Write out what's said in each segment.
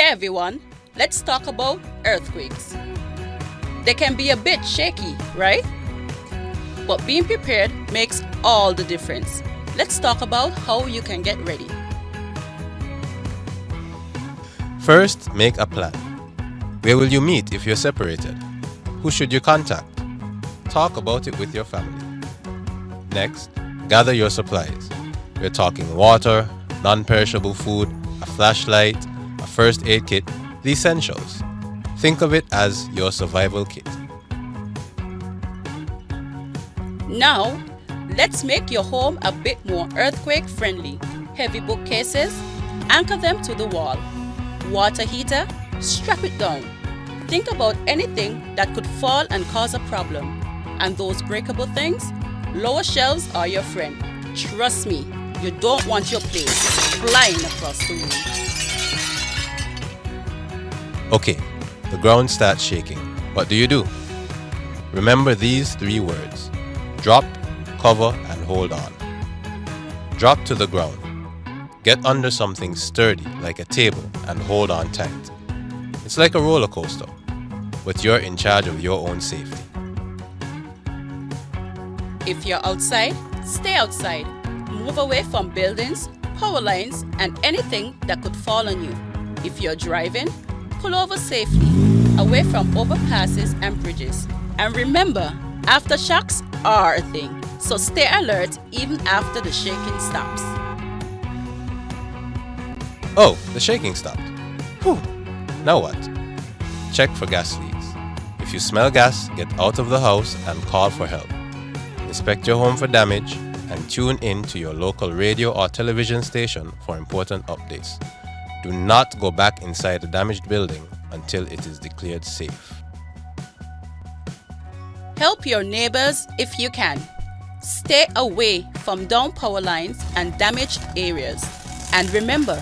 Hey everyone, let's talk about earthquakes. They can be a bit shaky, right? But being prepared makes all the difference. Let's talk about how you can get ready. First, make a plan. Where will you meet if you're separated? Who should you contact? Talk about it with your family. Next, gather your supplies. We're talking water, non-perishable food, a flashlight, a first aid kit, the essentials. Think of it as your survival kit. Now, let's make your home a bit more earthquake friendly. Heavy bookcases, anchor them to the wall. Water heater, strap it down. Think about anything that could fall and cause a problem. And those breakable things, lower shelves are your friend. Trust me, you don't want your place flying across the room. Okay, the ground starts shaking. What do you do? Remember these 3 words. Drop, cover, and hold on. Drop to the ground. Get under something sturdy like a table and hold on tight. It's like a roller coaster, but you're in charge of your own safety. If you're outside, stay outside. Move away from buildings, power lines, and anything that could fall on you. If you're driving, pull over safely, away from overpasses and bridges. And remember, aftershocks are a thing, so stay alert even after the shaking stops. Oh, the shaking stopped. Whew. Now what? Check for gas leaks. If you smell gas, get out of the house and call for help. Inspect your home for damage and tune in to your local radio or television station for important updates. Do not go back inside a damaged building until it is declared safe. Help your neighbors if you can. Stay away from down power lines and damaged areas. And remember,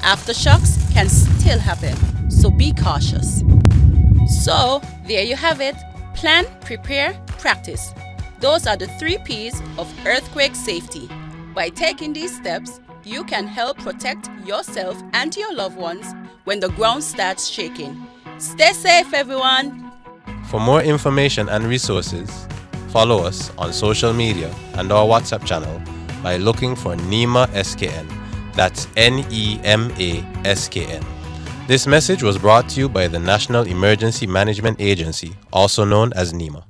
aftershocks can still happen, so be cautious. So, there you have it. Plan, prepare, practice. Those are the 3 P's of earthquake safety. By taking these steps, you can help protect yourself and your loved ones when the ground starts shaking. Stay safe, everyone! For more information and resources, follow us on social media and our WhatsApp channel by looking for NEMA SKN. That's NEMA SKN. This message was brought to you by the National Emergency Management Agency, also known as NEMA.